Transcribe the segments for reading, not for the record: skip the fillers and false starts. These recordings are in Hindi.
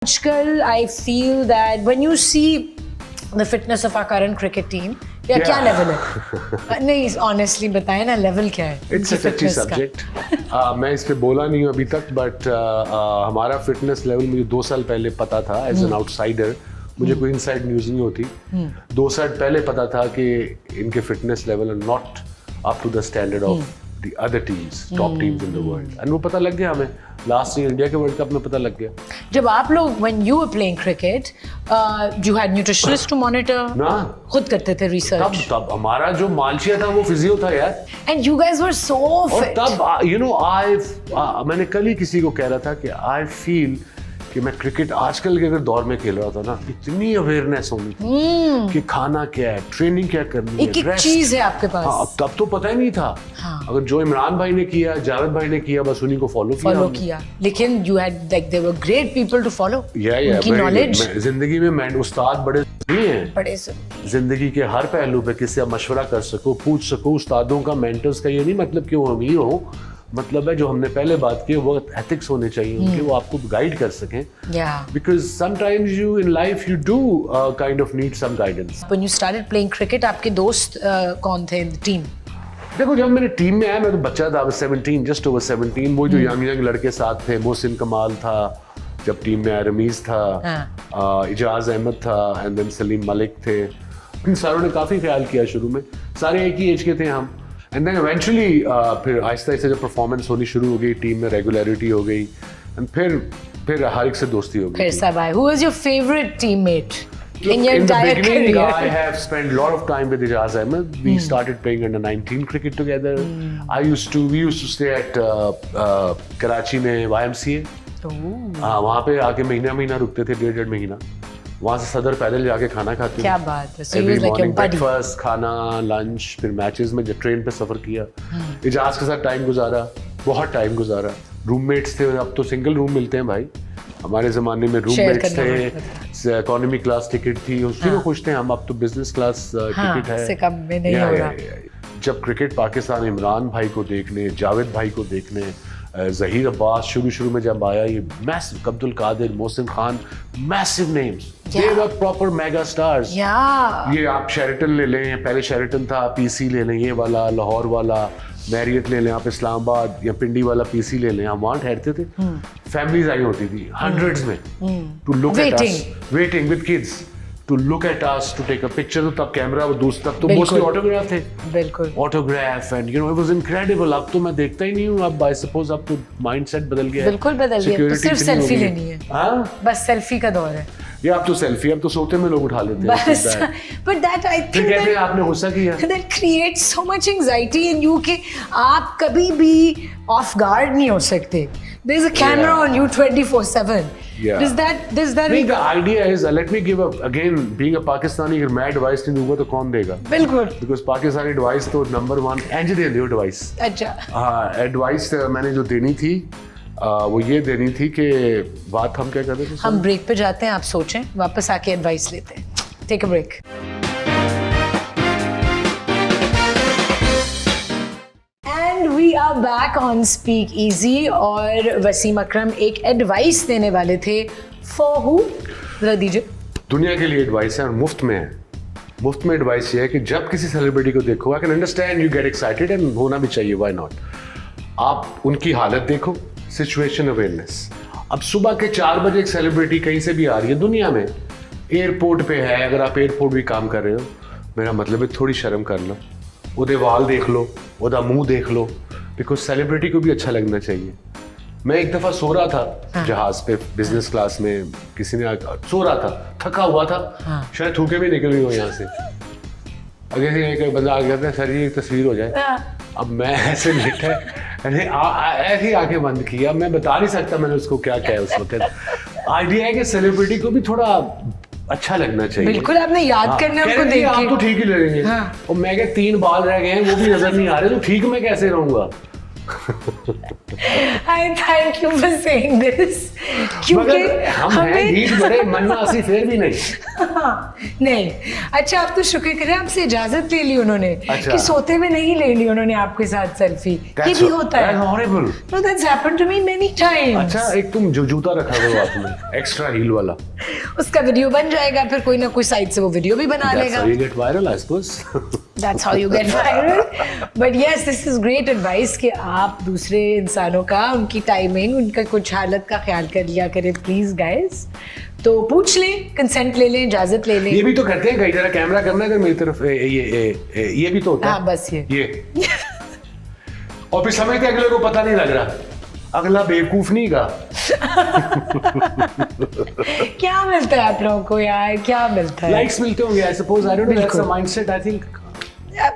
आजकल I feel that when you see the fitness of our current cricket team, या क्या लेवल है? नहीं honestly बताएं ना लेवल क्या है? It's a touchy subject. मैं इस पे बोला नहीं हूँ अभी तक, but हमारा फिटनेस लेवल मुझे 2 साल पहले पता था as an outsider. मुझे कोई इनसाइड न्यूज़ नहीं होती. 2 साल पहले पता था कि इनके fitness level are not up to the standard of the other teams, top teams in the world. And वो पता लग गया हमें. लास्ट ईयर इंडिया के वर्ल्ड कप में पता लग गया. जब आप लोग when you were playing cricket, you had nutritionists to monitor. ना खुद करते थे research. तब हमारा जो मालशिया था वो फिजियो था यार. And you guys were so और fit. तब मैंने कल ही किसी को कह रहा था कि आई फील कि मैं क्रिकेट आजकल के अगर दौर में खेल रहा था ना, इतनी अवेयरनेस होनी थी कि खाना क्या है, ट्रेनिंग क्या करनी है, एक चीज है आपके पास. हाँ, तब तो पता ही नहीं था. हाँ. अगर जो इमरान भाई ने किया, जावेद भाई ने किया, बस उन्हीं को फॉलो किया. लेकिन you had like there were great people to follow. उनकी नॉलेज. जिंदगी में मैं उस्ताद बड़े नहीं है. बड़े से जिंदगी के हर पहलू पे किससे आप मशवरा कर सको, पूछ सको. उस्तादों का, मेंटर्स का ये नहीं मतलब कि वो अमीर हो, मतलब है जो हमने पहले बात की वो एथिक्स होने चाहिए उनके, वो आपको गाइड कर सकें. Because sometimes you in life you do kind of need some guidance. When you started playing cricket, आपके दोस्त कौन थे in the team? देखो जब मेरे टीम में आया मैं तो बच्चा था, 17, जस्ट ओवर 17. वो जो यंग लड़के साथ थे, मोहसिन कमाल था जब टीम में आया, रमीज था, इजाज अहमद था, एंड देन सलीम मलिक थे. इन सारों ने काफ़ी ख्याल किया शुरू में. सारे एक ही एज के थे हम. एंड देन इवेंचुअली फिर आहिस्ता आहिस्ता जब परफॉर्मेंस होनी शुरू हो गई, टीम में रेगुलरिटी हो गई, एंड फिर हर एक से दोस्ती हो गई. फिर सब आए. Who was your favorite teammate in your in the entire beginning, career? I have spent a lot of time with Ijaz Ahmed. We started playing under 19 cricket together. We used to stay at Karachi में YMCA. हाँ, वहाँ पे आके महीना रुकते थे, 1.5 महीना. वहाँ से सदर पैदल जाके खाना खाते. क्या बात है. So Every he was like your morning buddy. breakfast, खाना, लंच, फिर मैचेस में जब ट्रेन पे सफर किया. इजाज के साथ टाइम गुजारा, बहुत टाइम गुजारा. रूममेट्स थे, अब तो सिंगल रूम मिलते हैं भाई. हमारे जमाने में रूममेट्स थे, इकोनॉमी क्लास टिकट थी, उसी में खुश थे हम. अब तो बिजनेस क्लास टिकट है. से कम में नहीं हो रहा. जब क्रिकेट पाकिस्तान इमरान भाई को देखने, जावेद भाई को देखने, जहीर अब्बास शुरू में जब आया, ये massive, Abdul Qadir, Mohsin Khan, massive names. They were proper mega stars. ये आप शेरेटन ले लें, पहले शेरेटन था, पीसी ले लें, ये वाला लाहौर वाला, मैरियट ले लें, आप इस्लामाबाद या पिंडी वाला पीसी ले लें. हम वहाँ ठहरते थे. फैमिलीज आई होती थी हंड्रेड्स में to look at us, waiting with kids to look at us, to take a picture. तो तब कैमरा वो दूसरा, तब तो मोस्टली ऑटोग्राफ थे. बिल्कुल autograph. And you know it was incredible. अब तो मैं देखता ही नहीं हूँ. अब आई सपोज अब तो माइंडसेट बदल गया है. बिल्कुल बदल गया. तो सिर्फ सेल्फी लेनी है. हाँ, बस सेल्फी का दौर है. ये अब तो सेल्फी, अब तो सोते में लोग उठा लेते हैं. बस but that I think कहते हैं आपने गुस्सा किया. that creates so much anxiety in you कि आप कभी भी off guard नहीं हो सकते. There's a camera on you 24/7. Yeah. Does that नहीं, the idea is let me give again being a Pakistani, अगर मैं एडवाइस नहीं दूंगा तो कौन देगा? बिल्कुल. Because पाकिस्तानी एडवाइस तो नंबर 1 एंड दे दो एडवाइस. अच्छा. हाँ, एडवाइस मैंने जो देनी थी वो ये देनी थी कि बात हम क्या करते थे. हम ब्रेक पे जाते हैं, आप सोचें, वापस आके एडवाइस लेते हैं. Take a break. We are back on Speak Easy और वसीम अकरम एक एडवाइस देने वाले थे. For who? जरा दीजिए. दुनिया के लिए एडवाइस है और मुफ्त में है. मुफ्त में एडवाइस ये है कि जब किसी सेलिब्रिटी को देखो, I can understand you get excited and होना भी चाहिए, व्हाई नॉट. आप उनकी हालत देखो, सिचुएशन अवेयरनेस. अब सुबह के 4 बजे एक सेलिब्रिटी कहीं से भी आ रही है दुनिया में, एयरपोर्ट पे है, अगर आप एयरपोर्ट भी काम कर रहे हो, मेरा मतलब है थोड़ी शर्म कर लो. उधर वाल देख लो, उधर मुंह देख लो, बिकॉज सेलिब्रिटी को भी अच्छा लगना चाहिए. मैं एक दफ़ा सो रहा था जहाज पे, बिजनेस क्लास में, किसी ने सो रहा था, थका हुआ था, शायद थूके भी निकल गई हो यहाँ से. आगे से एक बंदा आ गया, सर ये एक तस्वीर हो जाए. अब मैं ऐसे लेटा ऐसे ही आंखें बंद किया. मैं बता नहीं सकता मैंने उसको क्या कहा उस वक्त. आइडिया है कि सेलिब्रिटी को भी थोड़ा अच्छा लगना चाहिए. बिल्कुल, आपने याद करना उनको देख के. आप तो ठीक ही लगेंगे. और मैं क्या 3 बाल रह गए हैं, वो भी नजर नहीं आ रहे, तो ठीक मैं कैसे रहूंगा? I thank you for saying this. क्योंकि मगर हम हैं ढीठ बड़े मन्ना असी फिर भी नहीं। नहीं, अच्छा आप तो शुक्र करें आपसे इजाजत ले ली उन्होंने, अच्छा। कि सोते में नहीं ले ली उन्होंने आपके साथ सेल्फी। ये भी होता है। That's horrible. No, that's happened to me many times. अच्छा, एक तुम जो जूता रखा हुआ आपने एक्स्ट्रा हील वाला, उसका वीडियो बन जाएगा, फिर कोई ना कोई साइड से वो वीडियो भी बना That's लेगा। how you get viral, I suppose. That's how you get viral. But yes, this is great advice कि आप दूसरे इंसानों का, उनकी टाइमिंग, उनका कुछ हालत का ख्याल कर लिया करें प्लीज गाइस। तो पूछ लें, कंसेंट ले लें, इजाजत ले लें। ये भी तो करते हैं कई जरा कैमरा करना है मेरी तरफ, ये भी तो होता है। हाँ बस ये और फिर समय के अगले को पता नहीं लग रहा, अगला बेवकूफ नहीं का। क्या मिलता है आप लोगों को यार, क्या मिलता है? लाइक्स मिलते होंगे, I suppose, I don't know, that's a बिल्कुल। Mindset, I think.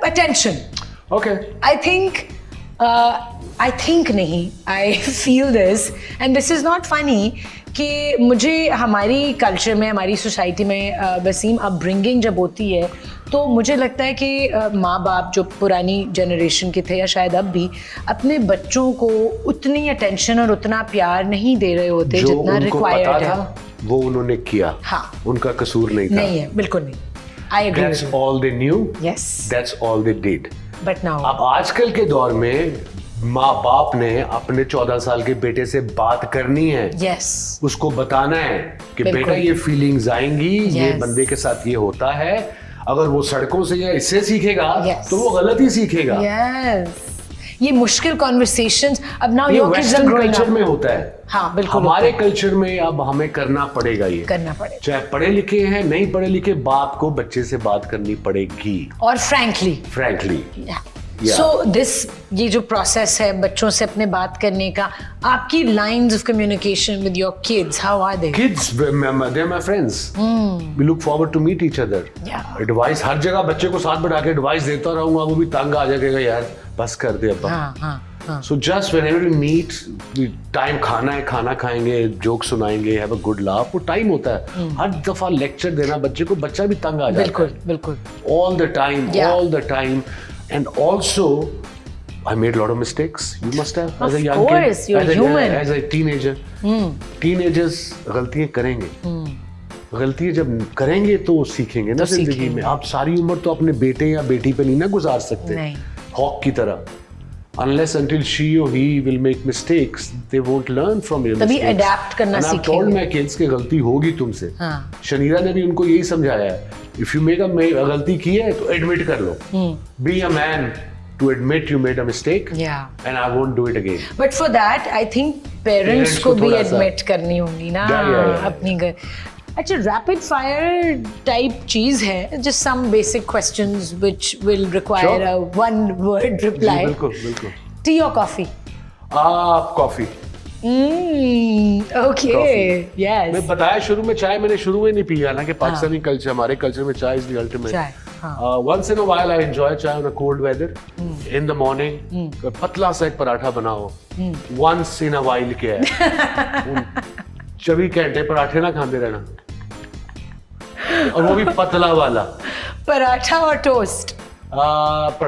Attention. Okay, I think नहीं, I feel this and this is not funny कि मुझे हमारी कल्चर में, हमारी सोसाइटी में वसीम अपब्रिंगिंग जब होती है तो मुझे लगता है कि माँ बाप जो पुरानी जनरेशन के थे या शायद अब भी अपने बच्चों को उतनी अटेंशन और उतना प्यार नहीं दे रहे होते जो जितना उनको पता रिक्वायर्ड है। था वो उन्होंने किया। हाँ। उनका कसूर नहीं था। नहीं है, बिल्कुल नहीं। I agree That's with all they knew. Yes, That's all they did. But now अब आजकल के दौर में माँ बाप ने अपने 14 साल के बेटे से बात करनी है, यस, उसको बताना है कि बिल्कुल। बेटा ये फीलिंग्स आएंगी, ये Yes. बंदे के साथ ये होता है। अगर वो सड़कों से या इससे सीखेगा Yes. तो वो गलत ही सीखेगा। यस, ये मुश्किल कॉन्वर्सेशंस अब नाउ ये your kids are western growing culture में अप। होता है। हाँ बिल्कुल, हमारे होता है। कल्चर में अब हमें करना पड़ेगा ये, करना पड़ेगा चाहे पढ़े लिखे हैं नहीं पढ़े लिखे, बाप को बच्चे से बात करनी पड़ेगी, और frankly. Frankly. Yeah. So this, ये जो प्रोसेस है बच्चों से अपने बात करने का, आपकी lines of communication with your kids, how are they? Kids, they're my friends. We look forward to meet each other. Yeah. Advice, हर जगह बच्चे को साथ बैठा के एडवाइस देता रहूंगा, वो भी तंग आ जाएगा यार, बस कर दे अब्बा। हाँ हाँ हाँ। So just whenever we meet, time खाना है, खाना खाएंगे, जोक सुनाएंगे, हैव अ गुड लाफ, वो टाइम होता है। हर दफा लेक्चर देना बच्चे को, बच्चा भी तंग आ जाता है। बिल्कुल बिल्कुल। All the time, Yeah. all the time. And also, I made a lot of mistakes. You must have, as a Of young course, kid, you're human. as a teenager. Teenagers गलतियाँ करेंगे। गलतियाँ जब करेंगे तो सीखेंगे ना तो जिंदगी सीखेंगे। में। आप सारी उम्र तो अपने बेटे या बेटी पे नहीं ना गुजार सकते, नहीं। हॉक की तरह। Unless until she or he will make mistakes, they won't learn from your तभी mistakes. adapt करना And I've सीखेंगे। told my kids कि गलती होगी तुमसे। हाँ। शनीरा ने भी उनको यही समझाया है, if you make a गलती की है तो admit कर लो। Be a man to admit you made a mistake. Yeah. And I won't do it again. But for that I think parents को भी थोड़ा सा- एडमिट करनी होगी ना Yeah. अपनी अच्छा, रैपिड फायर टाइप चीज है, just some basic questions which will require a one word जी, रिप्लाई। बिल्कुल बिल्कुल। टी और कॉफी? कॉफी। Okay, yes. मैं बताया शुरू में, चाय मैंने शुरू में नहीं पी, हालांकि पाकिस्तानी कल्चर, हमारे कल्चर में चाय इज द अल्टीमेट। चाय, हाँ। Once in a while I enjoy chai on a cold weather. In the morning, पतला सा एक पराठा बनाओ। Once in a while क्या है? 24 घंटे पराठे ना खाते रहना, और वो भी पतला वाला पराठा और टोस्ट?